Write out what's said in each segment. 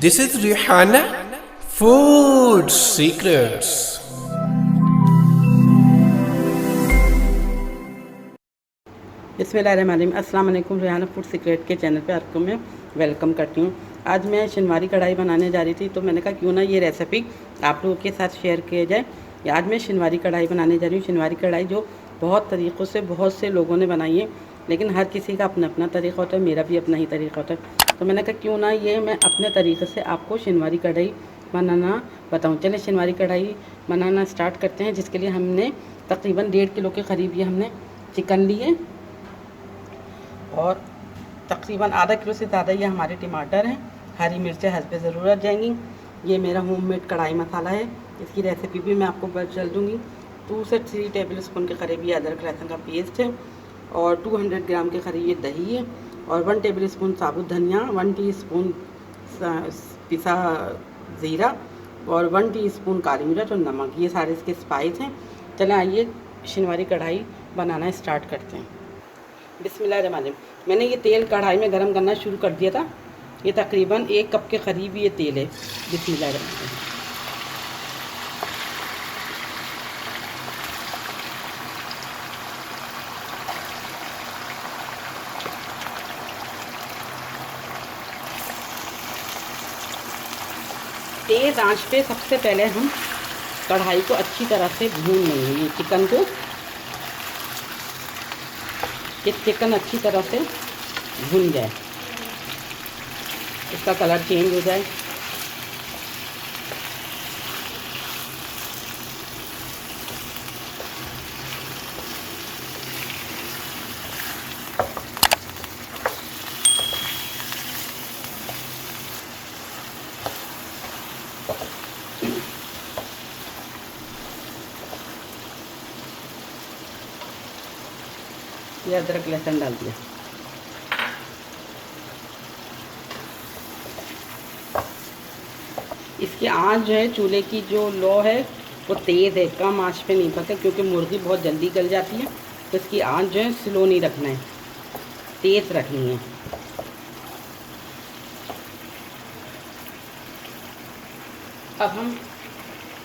This is Rihanna Food Secrets. बिस्मिल्लाहिर्रहमानिर्रहीम। अस्सलाम वालेकुम। रिहाना फूड सीक्रेट के चैनल पे आपको मैं वेलकम करती हूँ। आज मैं शनवारी कढ़ाई बनाने जा रही थी, तो मैंने कहा क्यों ना ये रेसिपी आप लोगों के साथ शेयर किया जाए। आज मैं शनवारी कढ़ाई बनाने जा रही हूँ। शनवारी कढ़ाई जो बहुत तरीक़ों से बहुत से लोगों ने बनाई है, लेकिन हर किसी का अपना अपना तरीक़ा होता है। मेरा भी अपना ही तरीक़ा होता है, तो मैंने कहा क्यों ना ये मैं अपने तरीक़े से आपको शनवारी कढ़ाई बनाना बताऊँ। चलिए शनवारी कढ़ाई बनाना स्टार्ट करते हैं। जिसके लिए हमने तकरीबन 1.5 किलो के करीब ये हमने चिकन लिए और तकरीबन आधा किलो से ज़्यादा ये हमारे टमाटर हैं। हरी मिर्चें हस्बे ज़रूरत जाएंगी। ये मेरा होममेड कढ़ाई मसाला है, इसकी रेसिपी भी मैं आपको बता दूँगी। 2 से 3 टेबल स्पून के करीब ये अदरक लहसुन का पेस्ट है और 200 ग्राम के करीब ये दही है और 1 टेबल स्पून साबुत धनिया, 1 टीस्पून पिसा ज़ीरा और 1 टीस्पून काली मिर्च और नमक। ये सारे इसके स्पाइस हैं। चलें आइए शनवारी कढ़ाई बनाना स्टार्ट करते हैं। बिस्मिल्लाहिर्रहमानिर्रहीम। मैंने ये तेल कढ़ाई में गरम करना शुरू कर दिया था। ये तकरीबन 1 कप के करीब ये तेल है। बिस्मिल्लाहिर्रहमानिर्रहीम। तेज़ आंच पे सबसे पहले हम कढ़ाई को अच्छी तरह से भून लेंगे। ये चिकन को, ये चिकन अच्छी तरह से भून जाए, इसका कलर चेंज हो जाए। ये अदरक लहसुन डाल दिया। इसकी आंच जो है चूल्हे की जो लो है वो तेज़ है, कम आंच पे नहीं पका, क्योंकि मुर्गी बहुत जल्दी गल जाती है। तो इसकी आंच जो है स्लो नहीं रखना है, तेज़ रखनी है। अब हम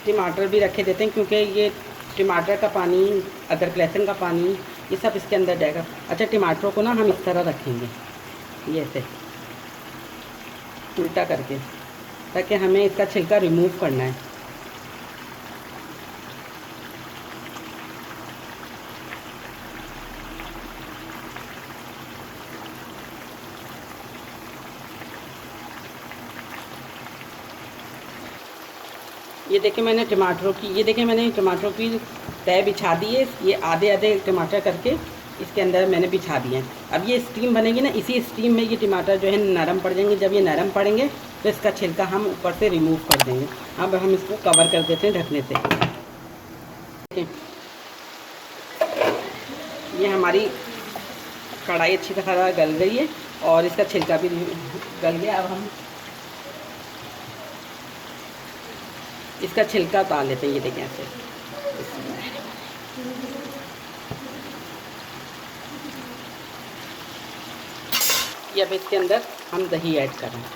टमाटर भी रखे देते हैं, क्योंकि ये टमाटर का पानी, अदरक लहसुन का पानी, ये सब इसके अंदर जाएगा। अच्छा, टमाटरों को ना हम इस तरह रखेंगे, ये ऐसे उल्टा करके, ताकि हमें इसका छिलका रिमूव करना है। ये देखिए मैंने टमाटरों की तय बिछा दी है। ये आधे आधे टमाटर करके इसके अंदर मैंने बिछा दिए हैं। अब ये स्टीम बनेगी ना, इसी स्टीम में ये टमाटर जो है नरम पड़ जाएंगे। जब ये नरम पड़ेंगे तो इसका छिलका हम ऊपर से रिमूव कर देंगे। अब हम इसको कवर कर देते हैं ढकने से। ये हमारी कढ़ाई अच्छी तरह गल गई है और इसका छिलका भी गल गया। अब हम इसका छिलका उतार लेते हैं। ये देखें ऐसे। ये अब इसके अंदर हम दही ऐड कर रहे हैं।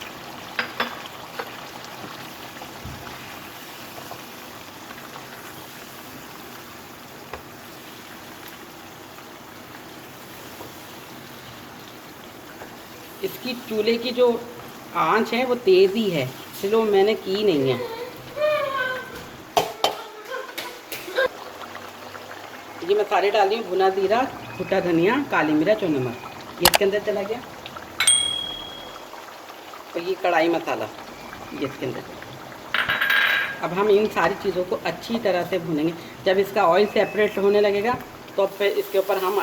इसकी चूल्हे की जो आंच है वो तेज़ ही है, स्लो मैंने की नहीं है। ये मैं सारे डाल रही हूँ, भुना जीरा, कुटा धनिया, काली मिर्च और नमक। ये इसके अंदर चला गया। और ये कढ़ाई मसाला ये इसके अंदर। अब हम इन सारी चीज़ों को अच्छी तरह से भूनेंगे। जब इसका ऑयल सेपरेट होने लगेगा तो फिर इसके ऊपर हम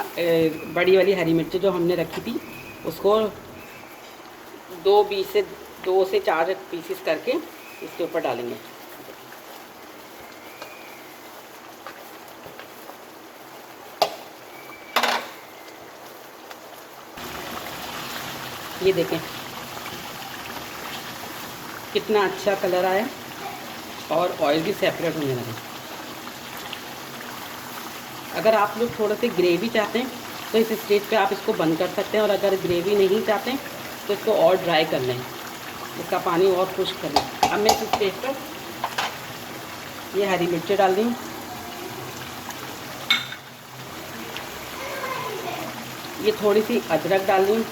बड़ी वाली हरी मिर्ची जो हमने रखी थी उसको 2 से 4 पीसेस करके इसके ऊपर डालेंगे। ये देखें कितना अच्छा कलर आया और ऑयल भी सेपरेट होने लगा। अगर आप लोग थोड़ा सा ग्रेवी चाहते हैं तो इस स्टेज पे आप इसको बंद कर सकते हैं, और अगर ग्रेवी नहीं चाहते हैं तो इसको और ड्राई कर लें। इसका पानी और खुश्क कर लें। अब मैं इस पेस्ट पर ये हरी मिर्ची डाल दी, ये थोड़ी सी अदरक डाल दी,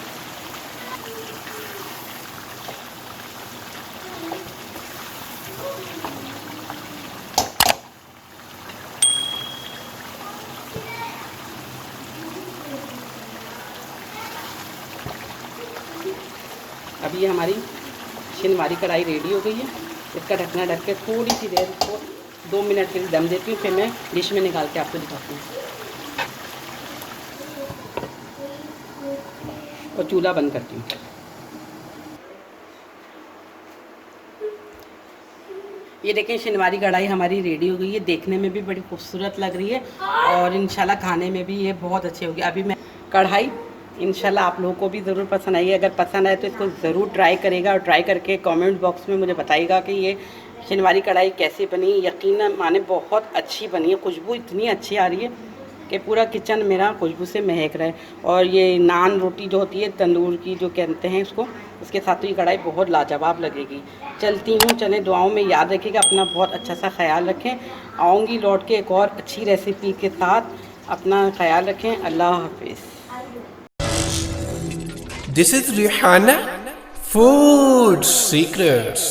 अभी ये हमारी शिनवारी कढ़ाई रेडी हो गई है। इसका ढकना ढक के थोड़ी सी देर को 2 मिनट के लिए दम देती हूँ, फिर मैं डिश में निकाल के आपको दिखाती हूँ। और चूल्हा बंद करती हूँ। ये देखें शिनवारी कढ़ाई हमारी रेडी हो गई है, देखने में भी बड़ी खूबसूरत लग रही है और इंशाल्लाह खाने में भी ये बहुत अच्छी होगी। अभी मैं कढ़ाई इंशाल्लाह आप लोगों को भी ज़रूर पसंद आई है। अगर पसंद आए तो इसको ज़रूर ट्राई करेगा और ट्राई करके कमेंट बॉक्स में मुझे बताइएगा कि ये शिनवारी कढ़ाई कैसी बनी। यकीन माने बहुत अच्छी बनी है, खुशबू इतनी अच्छी आ रही है कि पूरा किचन मेरा खुशबू से महक रहा है। और ये नान रोटी जो होती है तंदूर की जो कहते हैं उसको, उसके साथ तो ये कढ़ाई बहुत लाजवाब लगेगी। चलती हूँ, चलें, दुआओं में याद रखिएगा, अपना बहुत अच्छा सा ख्याल रखें। आऊँगी लौट के एक और अच्छी रेसिपी के साथ, अपना ख्याल रखें। अल्लाह हाफिज़। This is Rihanna Food Secrets.